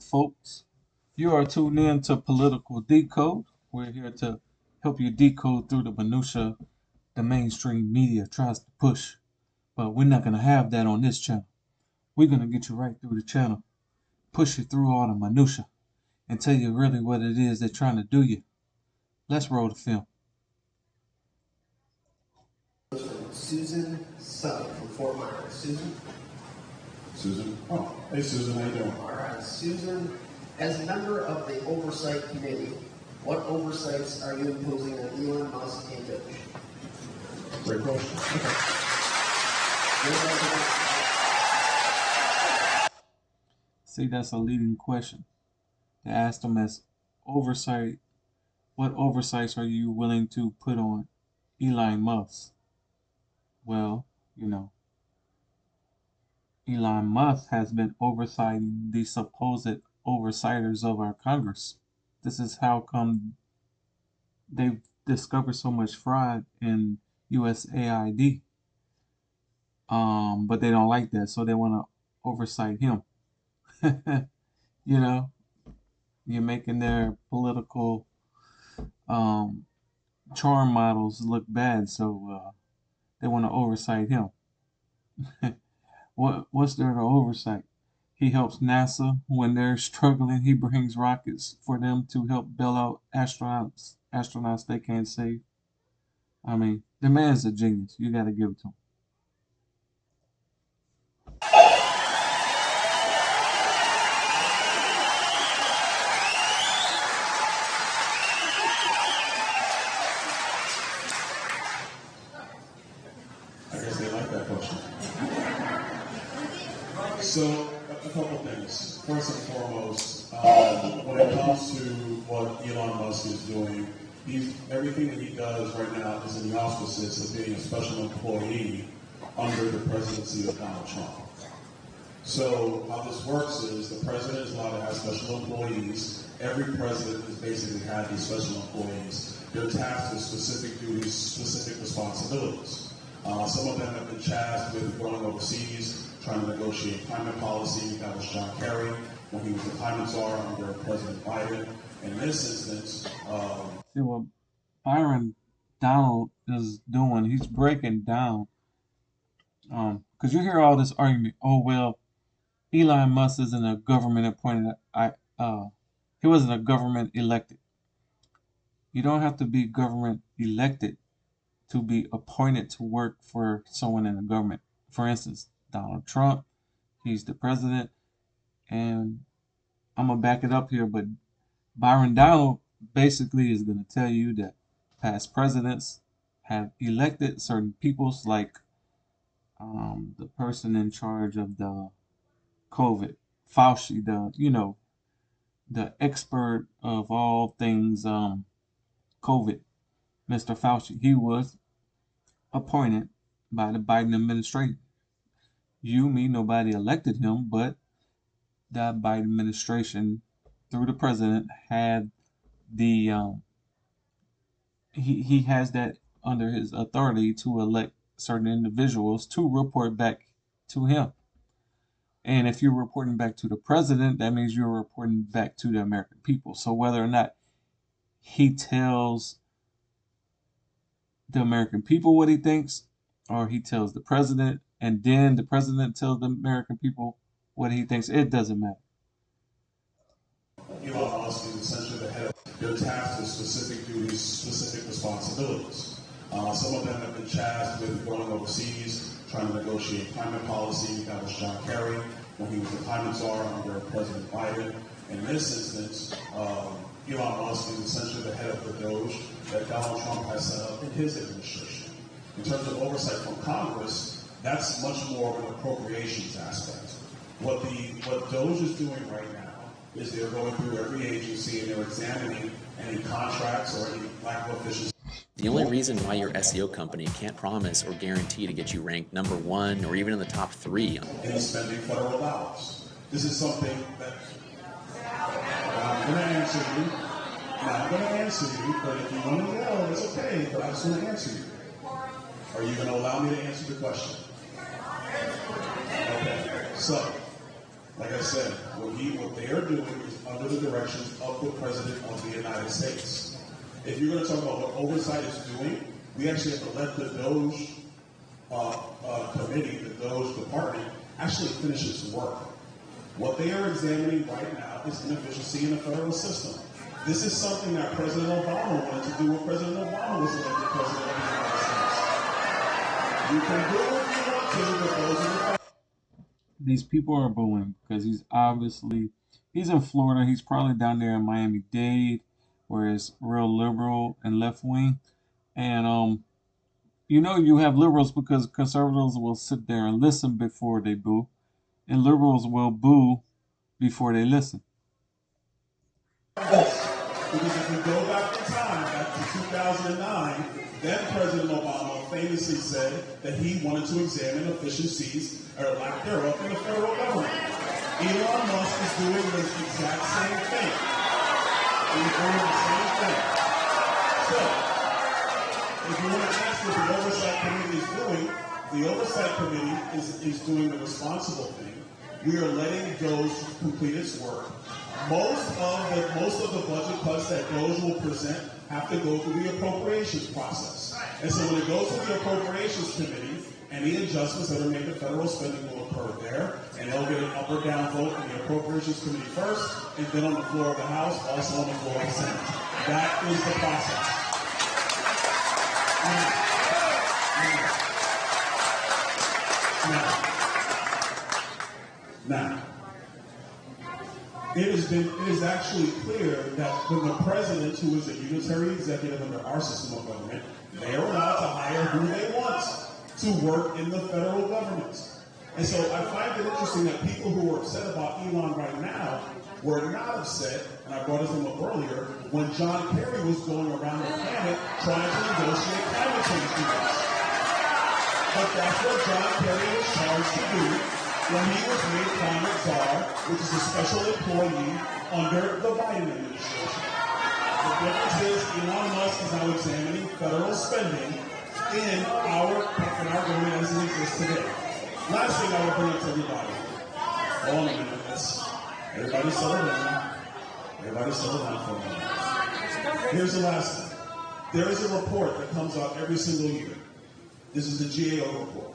folks. You are tuned in to Political Decode. We're here to help you decode through the minutia the mainstream media tries to push. But we're not going to have that on this channel. We're going to get you right through the channel, push you through all the minutia, and tell you really what it is they're trying to do you. Let's roll the film. Susan Sutton from Fort Myers. Susan? Susan? Oh, hey Susan, how you doing? All right, Susan, as a member of the Oversight Committee, what oversights are you imposing on Elon Musk and Doge? Great question. See, that's a leading question. They asked them as oversight, what oversights are you willing to put on Elon Musk? Well, Elon Musk has been oversighting the supposed oversighters of our Congress. This is how come they've discovered so much fraud in USAID. But they don't like that, so they want to oversight him. You're making their political charm models look bad, so they want to oversight him. What's there to oversight? He helps NASA when they're struggling. He brings rockets for them to help bail out astronauts they can't save. I mean, the man's a genius. You got to give it to him. I guess they like that question. So, a couple things. First and foremost, when it comes to what Elon Musk is doing, everything that he does right now is in the auspices of being a special employee under the presidency of Donald Trump. So how this works is the president is allowed to have special employees. Every president has basically had these special employees. They're tasked with specific duties, specific responsibilities. Some of them have been tasked with going overseas, trying to negotiate climate policy. That was John Kerry when he was the climate czar under President Biden. In this instance, see what Byron Donalds is doing. He's breaking down. Because you hear all this argument. Oh well, Elon Musk isn't a government appointed. He wasn't a government elected. You don't have to be government elected to be appointed to work for someone in the government. For instance, Donald Trump, he's the president, and I'm gonna back it up here, but Byron Donalds basically is gonna tell you that past presidents have elected certain peoples, like the person in charge of the COVID, Fauci, the expert of all things COVID, Mr. Fauci. He was appointed by the Biden administration. Nobody elected him, but the Biden administration, through the president, had the he has that under his authority to elect certain individuals to report back to him. And if you're reporting back to the president, that means you're reporting back to the American people. So whether or not he tells the American people what he thinks, or he tells the president, and then the president tells the American people what he thinks, it doesn't matter. Elon Musk is essentially the head of. They're tasked with specific duties, specific responsibilities. Some of them have been tasked with going overseas, trying to negotiate climate policy. That was John Kerry when he was the climate czar under President Biden. In this instance, Elon Musk is essentially the head of the Doge that Donald Trump has set up in his administration. In terms of oversight from Congress, that's much more of an appropriations aspect. What Doge is doing right now is they're going through every agency and they're examining any contracts or any lack of efficiency. The only reason why your SEO company can't promise or guarantee to get you ranked #1 or even in the top 3 in spending federal dollars. This is something that I'm going to answer you. I'm going to answer you, but if you want to yell, it's okay, but I just want to answer you. Are you going to allow me to answer the question? Okay. So, Like I said, what they are doing is under the direction of the President of the United States. If you're going to talk about what oversight is doing, we actually have to let the DOJ committee, the DOJ department, actually finish its work. What they are examining right now is inefficiency in the federal system. This is something that President Obama wanted to do when President Obama was elected President of the United States. You can do what you want to, but those are the facts. These people are booing because he's in Florida. He's probably down there in Miami-Dade, where it's real liberal and left wing. And you have liberals because conservatives will sit there and listen before they boo, and liberals will boo before they listen. Because if we go back in time, back to 2009, then President Obama famously said that he wanted to examine efficiencies, or lack thereof, in the federal government. Elon Musk is doing the exact same thing. He's doing the same thing. So, if you want to ask what the Oversight Committee is doing, the Oversight Committee is doing the responsible thing. We are letting DOJ complete its work. Most of the budget cuts that DOJ will present have to go through the appropriations process. And so when it goes to the Appropriations Committee, any adjustments that are made to federal spending will occur there, and they'll get an up or down vote in the Appropriations Committee first, and then on the floor of the House, also on the floor of the Senate. That is the process. Now, it is actually clear that when the president, who is a unitary executive under our system of government, they are allowed to hire who they want to work in the federal government. And so I find it interesting that people who are upset about Elon right now were not upset, and I brought this up earlier, when John Kerry was going around the planet trying to negotiate climate change deals. But that's what John Kerry was charged to do when he was made climate czar, which is a special employee under the Biden administration. The difference is Elon Musk is now examining federal spending in our government as it exists today. Last thing I will bring up to everybody. Hold on a minute. Everybody settle down. Everybody settle down for a minute. Here's the last thing. There is a report that comes out every single year. This is the GAO report.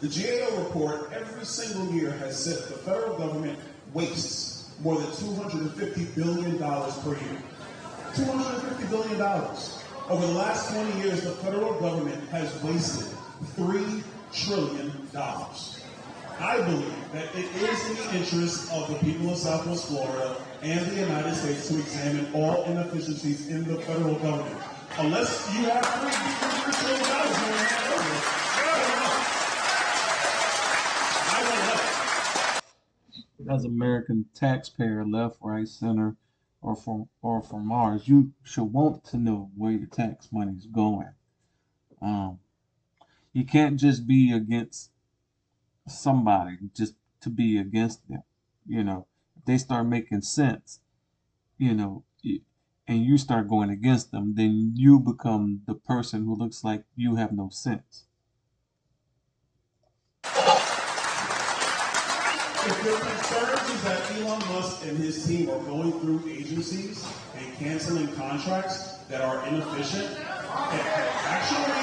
The GAO report every single year has said that the federal government wastes more than $250 billion per year. $250 billion. Over the last 20 years, the federal government has wasted $3 trillion. I believe that it is in the interest of the people of Southwest Florida and the United States to examine all inefficiencies in the federal government. Unless you have $3 trillion going As American taxpayer, left, right, center, or from Mars, you should want to know where your tax money is going. You can't just be against somebody just to be against them. If they start making sense, and you start going against them, then you become the person who looks like you have no sense. If your concerns is that Elon Musk and his team are going through agencies and canceling contracts that are inefficient, actually,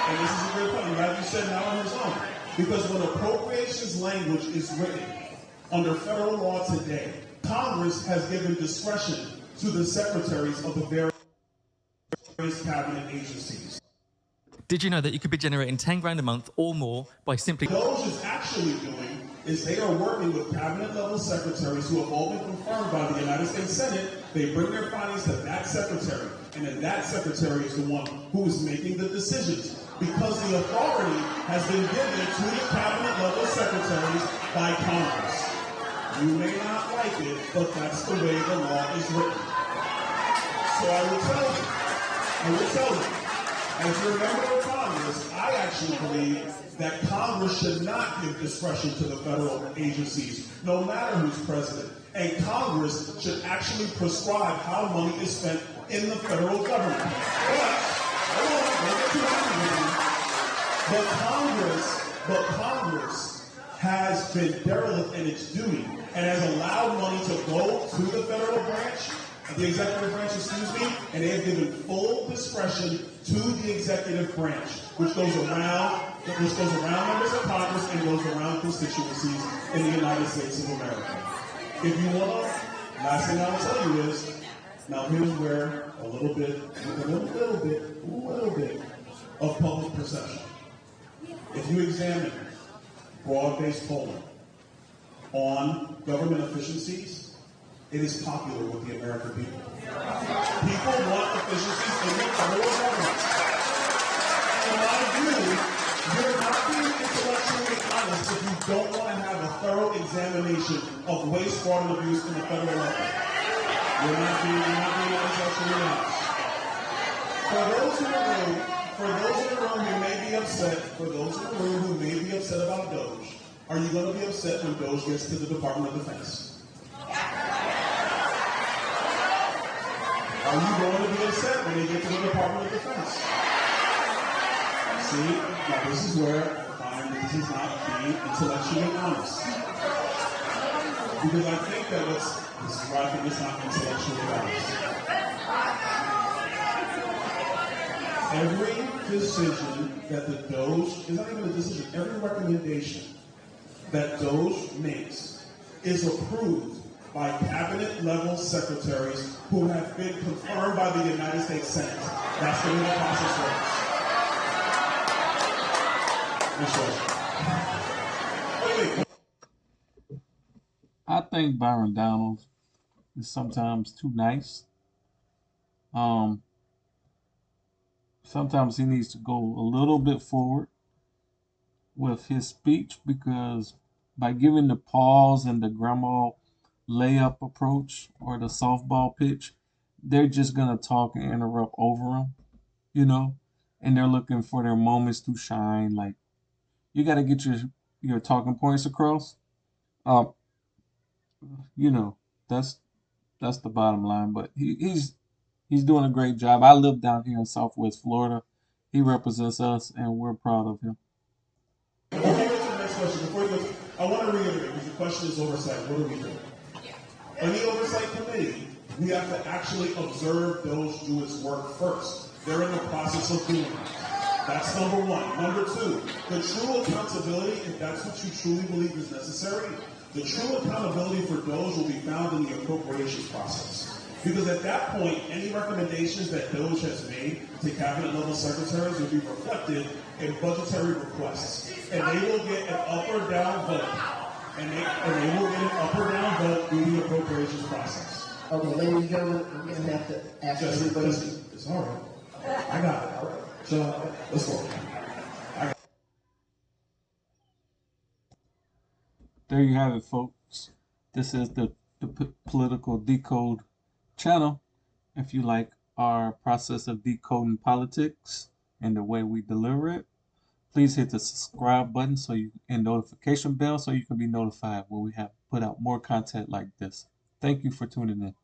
and this is a great point, I'm glad you said not on his own, because when appropriations language is written under federal law today, Congress has given discretion to the secretaries of the various cabinet agencies. Did you know that you could be generating 10 grand a month or more by simply... Those is actually doing is they are working with cabinet level secretaries who have all been confirmed by the United States Senate. They bring their findings to that secretary, and then that secretary is the one who is making the decisions, because the authority has been given to the cabinet level secretaries by Congress. You may not like it, but that's the way the law is written. So I will tell you, as a member of Congress, I actually believe that Congress should not give discretion to the federal agencies, no matter who's president. And Congress should actually prescribe how money is spent in the federal government. But Congress has been derelict in its duty and has allowed money to go to the federal branch, the executive branch, and they have given full discretion to the executive branch, which goes around members of Congress and goes around constituencies in the United States of America. If you want to, last thing I will tell you is, now here's where a little bit of public perception. If you examine broad-based polling on government efficiencies, it is popular with the American people. People want efficiencies in the federal government. In my view, you're not being intellectually honest if you don't want to have a thorough examination of waste, fraud, and abuse in the federal level. You're not being intellectually honest. For those in the room who may be upset, about Doge, are you going to be upset when Doge gets to the Department of Defense? Are you going to be upset when they get to the Department of Defense? See, now this is where I find that this is not being intellectually honest. Because I think that this is where I think it's not intellectually honest. Every decision that the Doge, is not even a decision, every recommendation that Doge makes is approved by cabinet-level secretaries who have been confirmed by the United States Senate. That's the way the process works. Wait. I think Byron Donalds is sometimes too nice. Sometimes he needs to go a little bit forward with his speech, because by giving the pause and the grandma layup approach or the softball pitch, they're just gonna talk and interrupt over him, and they're looking for their moments to shine. Like, you got to get your talking points across. Um, you know, that's the bottom line. But he's doing a great job. I live down here in Southwest Florida. He represents us, and we're proud of him. Before we go to the next question, I want to reiterate, because the question is oversight. What do we do? In the oversight committee, we have to actually observe those do its work first. They're in the process of doing it. That's number one. Number two, the true accountability, if that's what you truly believe is necessary, the true accountability for those will be found in the appropriations process. Because at that point, any recommendations that Doge has made to cabinet-level secretaries will be reflected in budgetary requests. And they will get an up or down vote. And they will get an up or down vote through the appropriations process. Okay, ladies and gentlemen, I'm going to have to ask everybody. It's all right. I got it. All right. So, let's go. There you have it, folks. This is the Political Decode channel. If you like our process of decoding politics and the way we deliver it, please hit the subscribe button and notification bell so you can be notified when we have put out more content like this. Thank you for tuning in.